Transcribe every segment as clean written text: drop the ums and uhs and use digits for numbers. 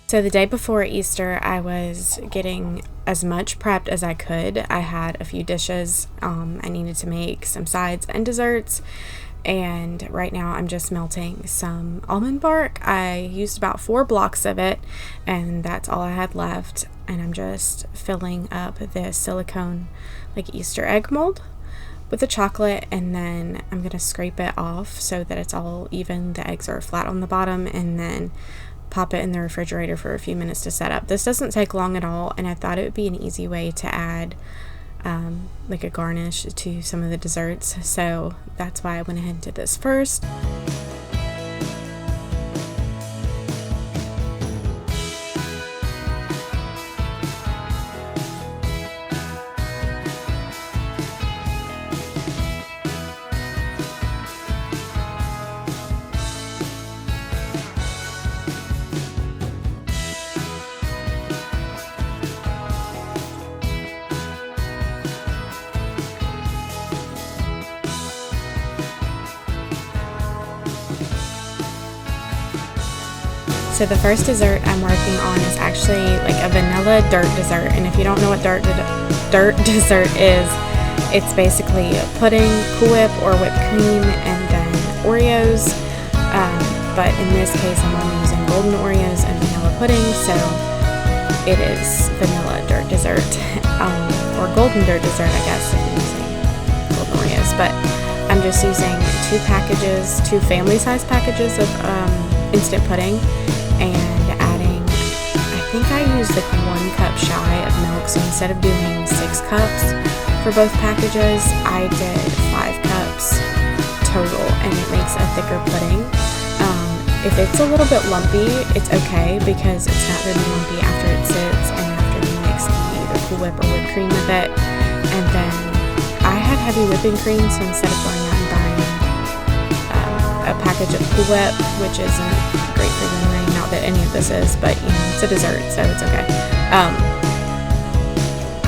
So the day before Easter, I was getting as much prepped as I could. I had a few dishes. I needed to make some sides and desserts. And right now I'm just melting some almond bark. I used about 4 blocks of it, and that's all I had left. And I'm just filling up this silicone like Easter egg mold with the chocolate, and then I'm gonna scrape it off so that it's all even. The eggs are flat on the bottom, and then pop it in the refrigerator for a few minutes to set up. This doesn't take long at all, and I thought it would be an easy way to add like a garnish to some of the desserts, so that's why I went ahead and did this first. So the first dessert I'm working on is actually like a vanilla dirt dessert, and if you don't know what dirt dessert is, it's basically pudding, Cool Whip, or whipped cream, and then Oreos. But in this case, I'm only using golden Oreos and vanilla pudding, so it is vanilla dirt dessert, or golden dirt dessert, I guess, if you're using golden Oreos. But I'm just using 2 family-size packages of instant pudding, and adding, I think I used like 1 cup shy of milk, so instead of doing 6 cups for both packages, I did 5 cups total, and it makes a thicker pudding. If it's a little bit lumpy, it's okay, because it's not really lumpy after it sits and after you mix either Cool Whip or whipped cream with it. And then I had heavy whipping cream, so instead of going out and buying a package of Cool Whip, which isn't great for you anyway, not that any of this is, but you know, it's a dessert, so it's okay.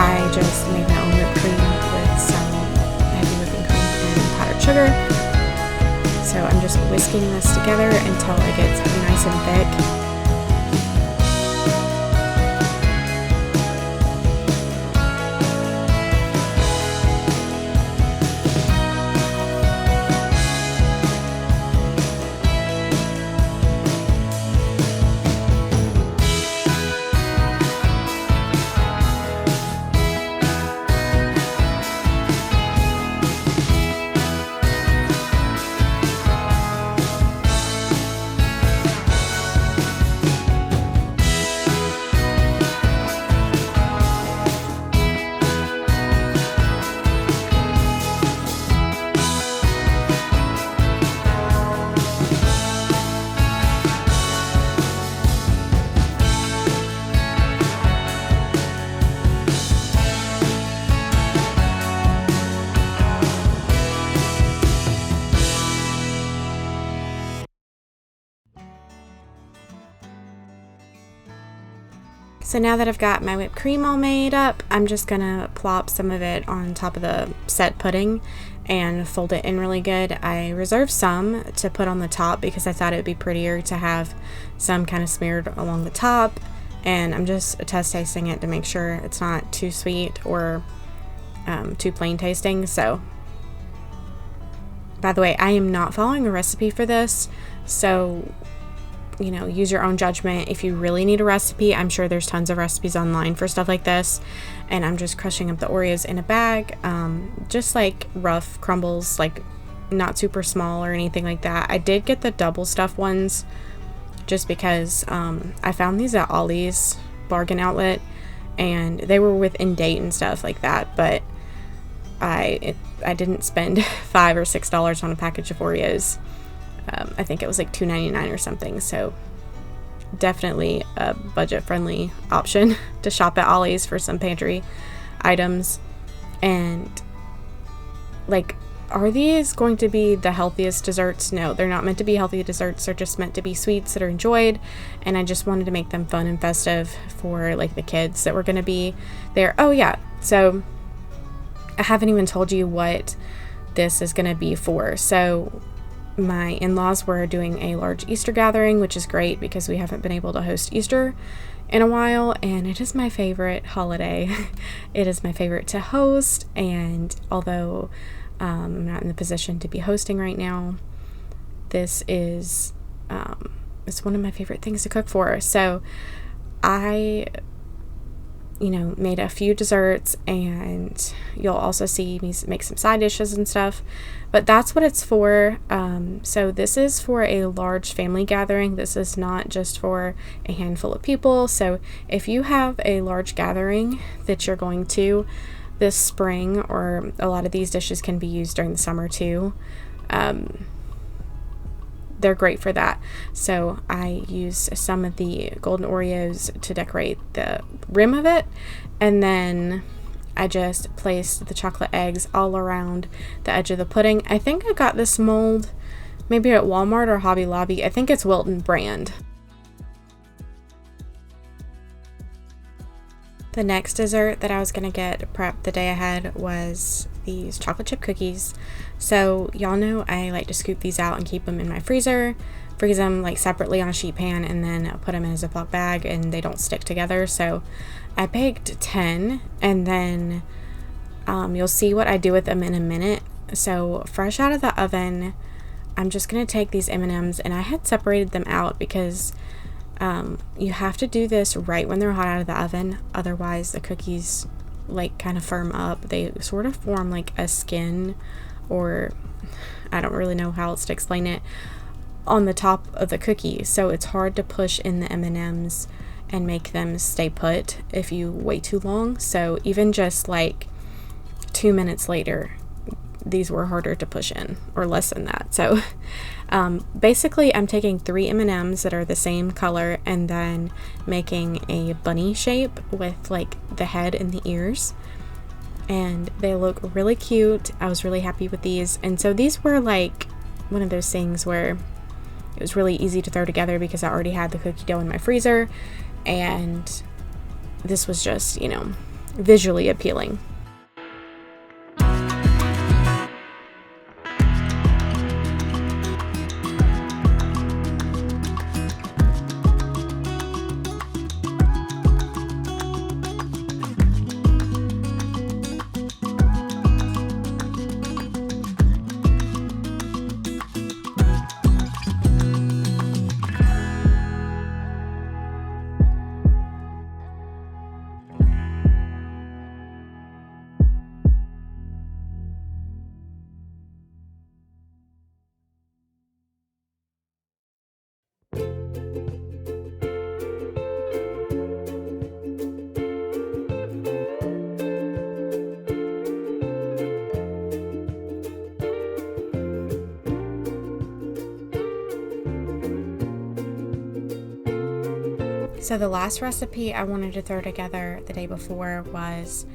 I just made my own whipped cream with some heavy whipping cream and powdered sugar. So I'm just whisking this together until it gets nice and thick. So now that I've got my whipped cream all made up, I'm just gonna plop some of it on top of the set pudding and fold it in really good. I reserved some to put on the top because I thought it would be prettier to have some kind of smeared along the top, and I'm just test tasting it to make sure it's not too sweet or too plain tasting. So, by the way, I am not following a recipe for this, so you know, use your own judgment. If you really need a recipe, I'm sure there's tons of recipes online for stuff like this. And I'm just crushing up the Oreos in a bag, just like rough crumbles, like not super small or anything like that. I did get the double stuff ones just because I found these at Ollie's bargain outlet, and they were within date and stuff like that, but I didn't spend $5 or $6 on a package of Oreos. I think it was like $2.99 or something, so definitely a budget-friendly option to shop at Ollie's for some pantry items. And like, are these going to be the healthiest desserts? No, they're not meant to be healthy desserts. They're just meant to be sweets that are enjoyed, and I just wanted to make them fun and festive for like the kids that were going to be there. Oh yeah, so I haven't even told you what this is going to be for. So my in-laws were doing a large Easter gathering, which is great because we haven't been able to host Easter in a while, and it is my favorite holiday. It is my favorite to host, and although I'm not in the position to be hosting right now, this is it's one of my favorite things to cook for. So I made a few desserts, and you'll also see me make some side dishes and stuff, but that's what it's for. So this is for a large family gathering. This is not just for a handful of people. So if you have a large gathering that you're going to this spring, or a lot of these dishes can be used during the summer too, they're great for that. So I use some of the golden Oreos to decorate the rim of it, and then I just placed the chocolate eggs all around the edge of the pudding. I think I got this mold maybe at Walmart or Hobby Lobby. I think it's Wilton brand. The next dessert that I was going to get prepped the day ahead was these chocolate chip cookies. So y'all know I like to scoop these out and keep them in my freezer, freeze them like separately on a sheet pan, and then put them in a Ziploc bag and they don't stick together. So I baked 10, and then you'll see what I do with them in a minute. So fresh out of the oven, I'm just going to take these M&Ms, and I had separated them out because you have to do this right when they're hot out of the oven, otherwise the cookies like kind of firm up. They sort of form like a skin, or I don't really know how else to explain it, on the top of the cookie, so it's hard to push in the M&Ms and make them stay put if you wait too long. So even just like 2 minutes later, these were harder to push in, or less than that. So basically I'm taking 3 M&Ms that are the same color and then making a bunny shape with like the head and the ears, and they look really cute. I was really happy with these, and so these were like one of those things where it was really easy to throw together because I already had the cookie dough in my freezer, and this was just, visually appealing. So the last recipe I wanted to throw together the day before was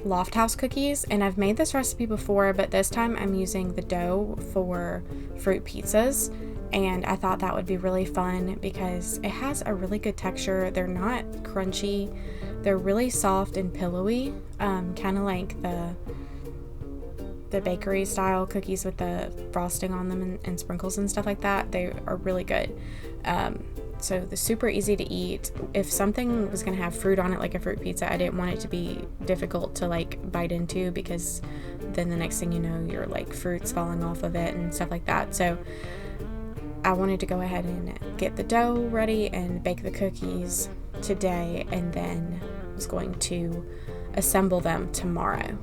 Loft House cookies, and I've made this recipe before, but this time I'm using the dough for fruit pizzas, and I thought that would be really fun because it has a really good texture. They're not crunchy, they're really soft and pillowy, kind of like the bakery style cookies with the frosting on them and sprinkles and stuff like that. They are really good. So they're super easy to eat. If something was going to have fruit on it, like a fruit pizza, I didn't want it to be difficult to like bite into, because then the next thing you know, you're like fruit's falling off of it and stuff like that. So I wanted to go ahead and get the dough ready and bake the cookies today, and then was going to assemble them tomorrow.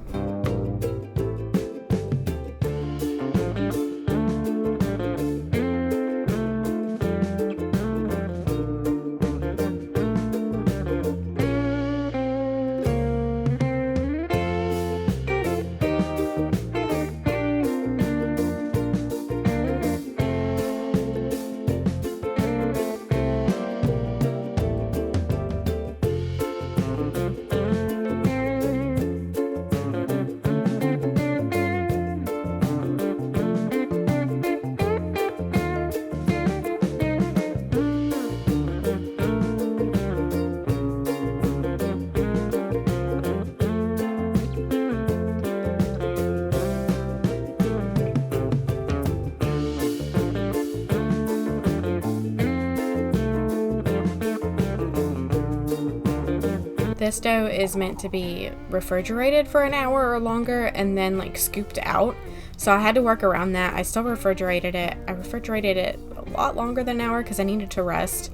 this dough is meant to be refrigerated for an hour or longer and then like scooped out. So I had to work around that. I still refrigerated it. I refrigerated it a lot longer than an hour because I needed to rest.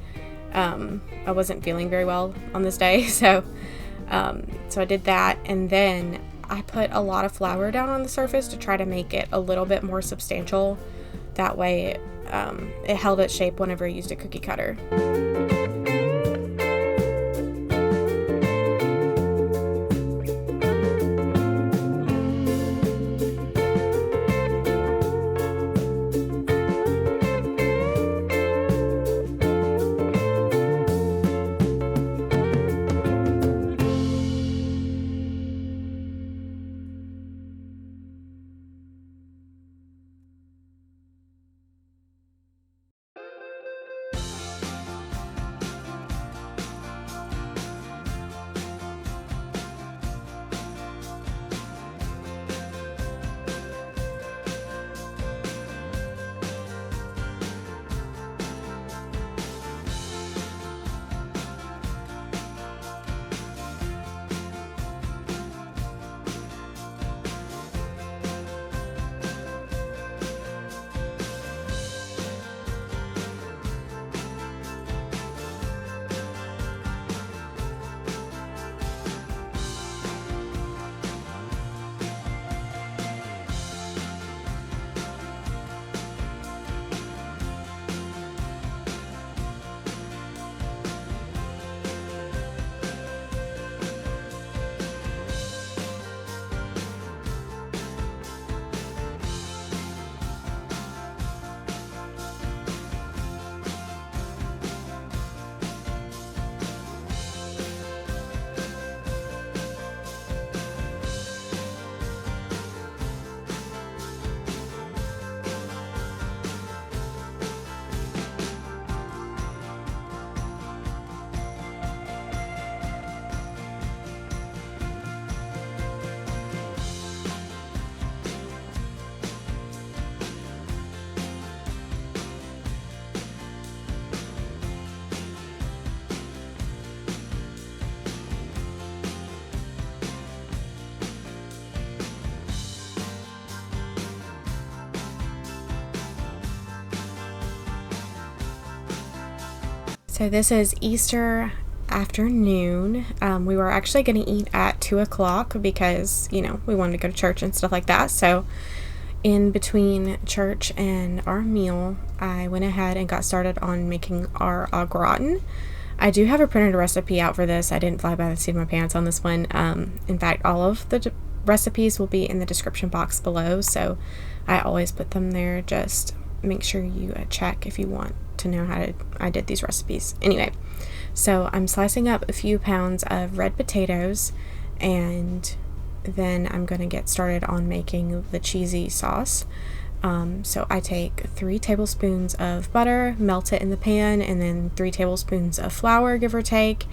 I wasn't feeling very well on this day, so I did that, and then I put a lot of flour down on the surface to try to make it a little bit more substantial. That way it held its shape whenever I used a cookie cutter. So this is Easter afternoon. We were actually going to eat at 2 o'clock because, you know, we wanted to go to church and stuff like that. So in between church and our meal, I went ahead and got started on making our gratin. I do have a printed recipe out for this. I didn't fly by the seat of my pants on this one. In fact, all of the recipes will be in the description box below. So I always put them there. Just make sure you check if you want to know how I did these recipes. Anyway, so I'm slicing up a few pounds of red potatoes, and then I'm going to get started on making the cheesy sauce. So I take 3 tablespoons of butter, melt it in the pan, and then 3 tablespoons of flour, give or take,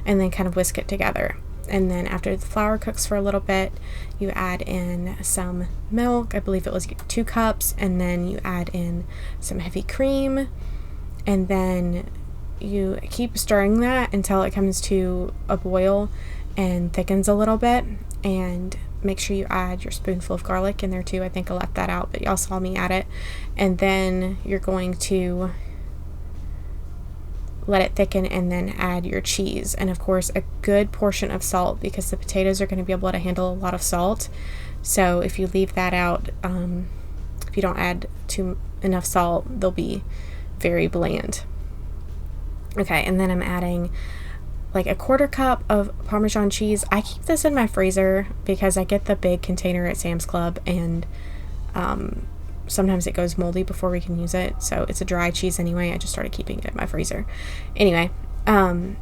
and then kind of whisk it together. And then after the flour cooks for a little bit, you add in some milk. I believe it was 2 cups, and then you add in some heavy cream, and then you keep stirring that until it comes to a boil and thickens a little bit. And make sure you add your spoonful of garlic in there too. I think I left that out, but y'all saw me add it. And then you're going to let it thicken and then add your cheese, and of course a good portion of salt, because the potatoes are going to be able to handle a lot of salt. So if you leave that out, if you don't add enough salt, they'll be very bland. Okay, and then I'm adding like a 1/4 cup of Parmesan cheese. I keep this in my freezer because I get the big container at Sam's Club, and sometimes it goes moldy before we can use it. So it's a dry cheese anyway. I just started keeping it in my freezer. Anyway, and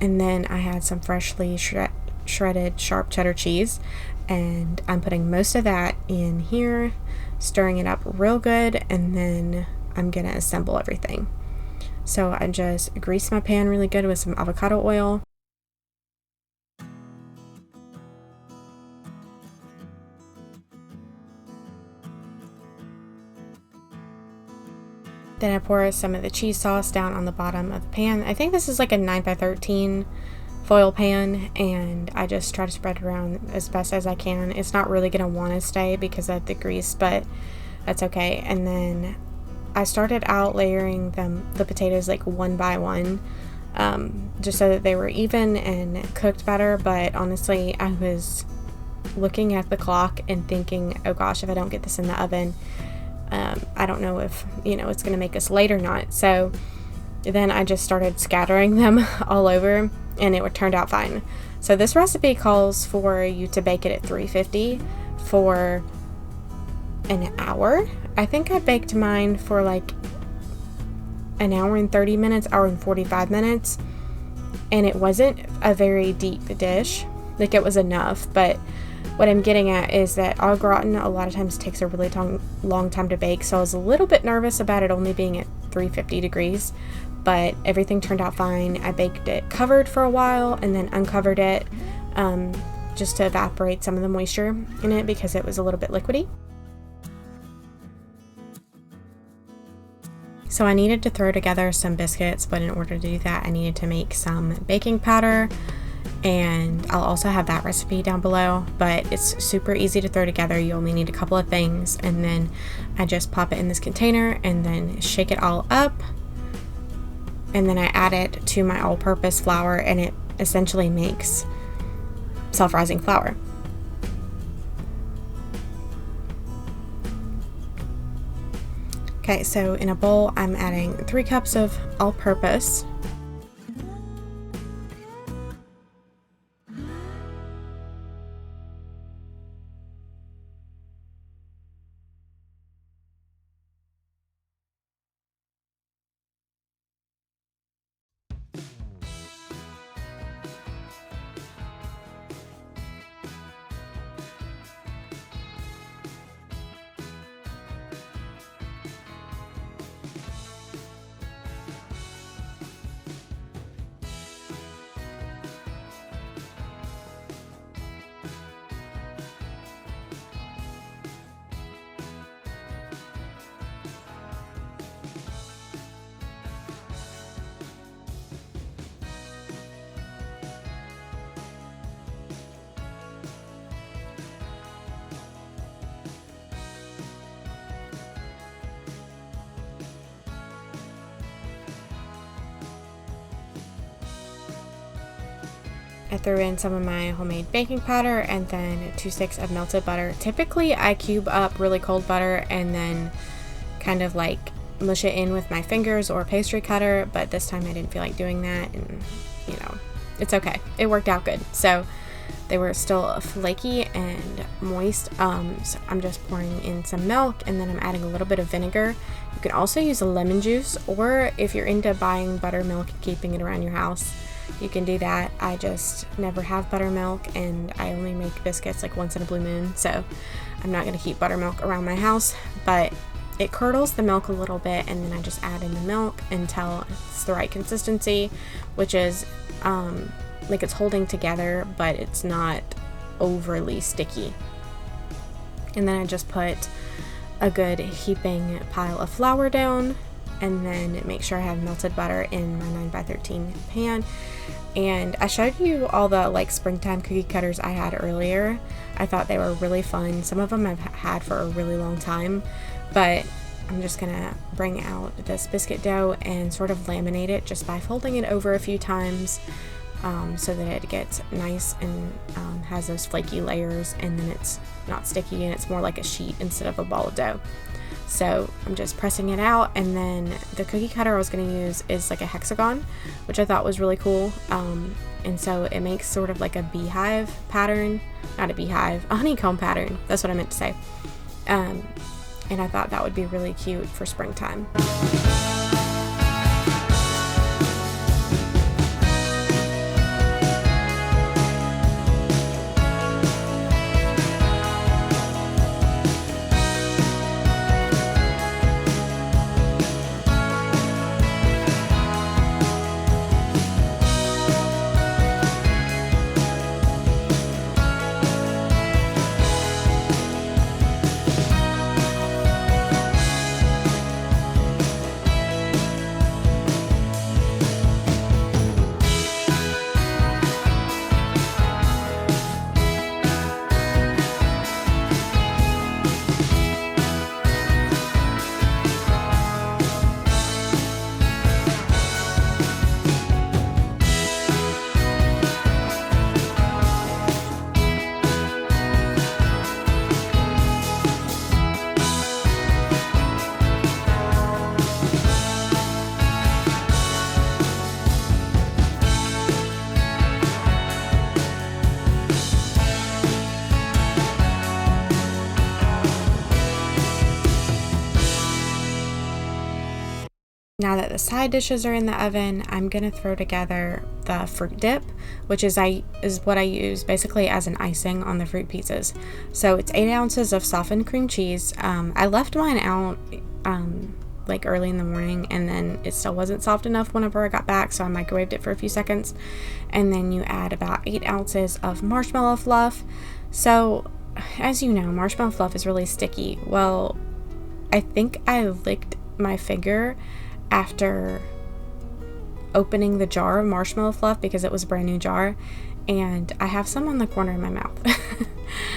then I had some freshly shredded sharp cheddar cheese, and I'm putting most of that in here, stirring it up real good, and then I'm gonna assemble everything. So I just grease my pan really good with some avocado oil. Then I pour some of the cheese sauce down on the bottom of the pan. I think this is like a 9 by 13 foil pan, and I just try to spread it around as best as I can. It's not really going to want to stay because of the grease, but that's okay. And then I started out layering the potatoes like one by one, just so that they were even and cooked better. But honestly, I was looking at the clock and thinking, oh gosh, if I don't get this in the oven, I don't know if it's going to make us late or not. So then I just started scattering them all over, and it turned out fine. So this recipe calls for you to bake it at 350 for an hour. I think I baked mine for like an hour and 30 minutes, hour and 45 minutes, and it wasn't a very deep dish. Like, it was enough, but what I'm getting at is that au gratin a lot of times takes a really long time to bake, so I was a little bit nervous about it only being at 350 degrees, but everything turned out fine. I baked it covered for a while and then uncovered it, just to evaporate some of the moisture in it because it was a little bit liquidy. So I needed to throw together some biscuits, but in order to do that, I needed to make some baking powder, and I'll also have that recipe down below, but it's super easy to throw together. You only need a couple of things, and then I just pop it in this container and then shake it all up, and then I add it to my all-purpose flour, and it essentially makes self-rising flour. Okay, so in a bowl, I'm adding 3 cups of all-purpose. I threw in some of my homemade baking powder and then 2 sticks of melted butter. Typically, I cube up really cold butter and then kind of like mush it in with my fingers or pastry cutter, but this time I didn't feel like doing that, and it's okay. It worked out good. So they were still flaky and moist. So I'm just pouring in some milk, and then I'm adding a little bit of vinegar. You can also use a lemon juice, or if you're into buying buttermilk and keeping it around your house, you can do that. I just never have buttermilk, and I only make biscuits like once in a blue moon, so I'm not going to keep buttermilk around my house, but it curdles the milk a little bit, and then I just add in the milk until it's the right consistency, which is like it's holding together, but it's not overly sticky. And then I just put a good heaping pile of flour down, and then make sure I have melted butter in my 9x13 pan. And I showed you all the like springtime cookie cutters I had earlier. I thought they were really fun. Some of them I've had for a really long time, but I'm just gonna bring out this biscuit dough and sort of laminate it just by folding it over a few times, so that it gets nice and has those flaky layers, and then it's not sticky and it's more like a sheet instead of a ball of dough. So I'm just pressing it out, and then the cookie cutter I was going to use is like a hexagon, which I thought was really cool. And so it makes sort of like a beehive pattern, not a beehive, a honeycomb pattern. That's what I meant to say. And I thought that would be really cute for springtime. the side dishes are in the oven, I'm gonna throw together the fruit dip, which is what I use basically as an icing on the fruit pizzas. So it's 8 ounces of softened cream cheese. I left mine out like early in the morning, and then it still wasn't soft enough whenever I got back, so I microwaved it for a few seconds. And then you add about 8 ounces of marshmallow fluff. So as you know, marshmallow fluff is really sticky. Well, I think I licked my finger after opening the jar of marshmallow fluff because it was a brand new jar, and I have some on the corner of my mouth.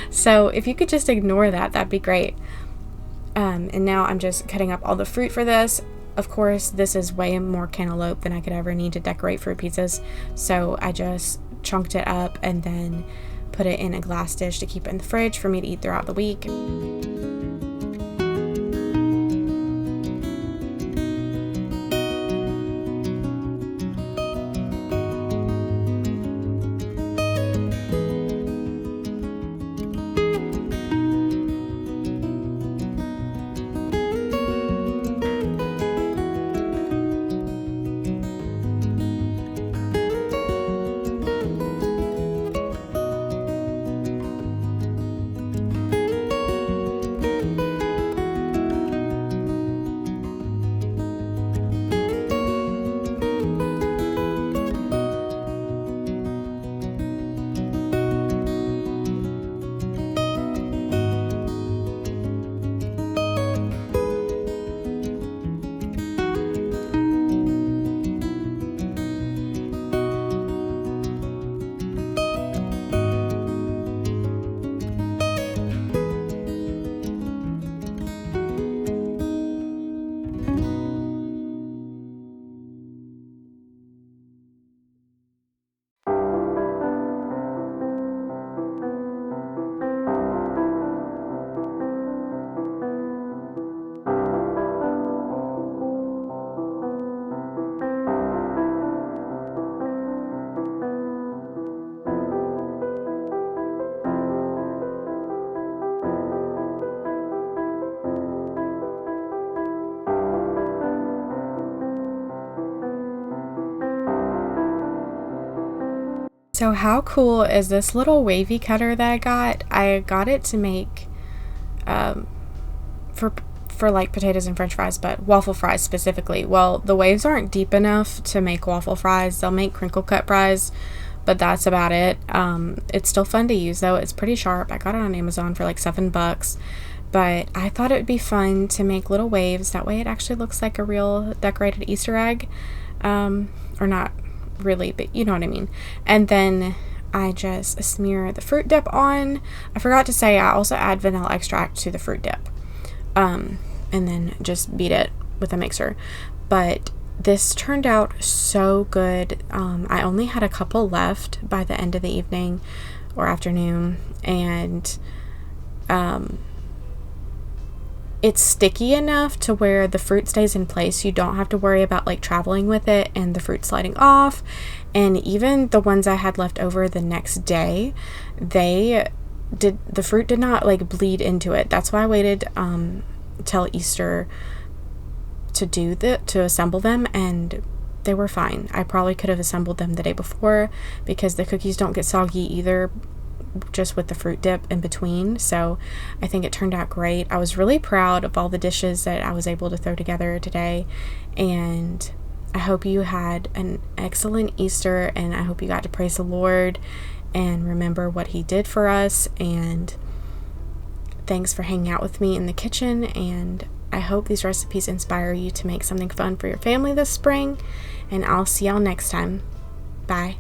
So if you could just ignore that, that'd be great. And now I'm just cutting up all the fruit for this. Of course, this is way more cantaloupe than I could ever need to decorate fruit pizzas, so I just chunked it up and then put it in a glass dish to keep it in the fridge for me to eat throughout the week. So how cool is this little wavy cutter that I got? I got it to make for like potatoes and french fries, but waffle fries specifically. Well, the waves aren't deep enough to make waffle fries. They'll make crinkle cut fries, but that's about it. It's still fun to use though. It's pretty sharp. I got it on Amazon for like $7, but I thought it would be fun to make little waves. That way it actually looks like a real decorated Easter egg, or not really, but you know what I mean. And then I just smear the fruit dip on. I forgot to say I also add vanilla extract to the fruit dip, and then just beat it with a mixer. But this turned out so good. I only had a couple left by the end of the evening or afternoon, and it's sticky enough to where the fruit stays in place. You don't have to worry about like traveling with it and the fruit sliding off. And even the ones I had left over the next day, the fruit did not like bleed into it. That's why I waited till Easter to assemble them, and they were fine. I probably could have assembled them the day before because the cookies don't get soggy either, just with the fruit dip in between. So I think it turned out great. I was really proud of all the dishes that I was able to throw together today, and I hope you had an excellent Easter, and I hope you got to praise the Lord and remember what he did for us. And thanks for hanging out with me in the kitchen, and I hope these recipes inspire you to make something fun for your family this spring, and I'll see y'all next time. Bye.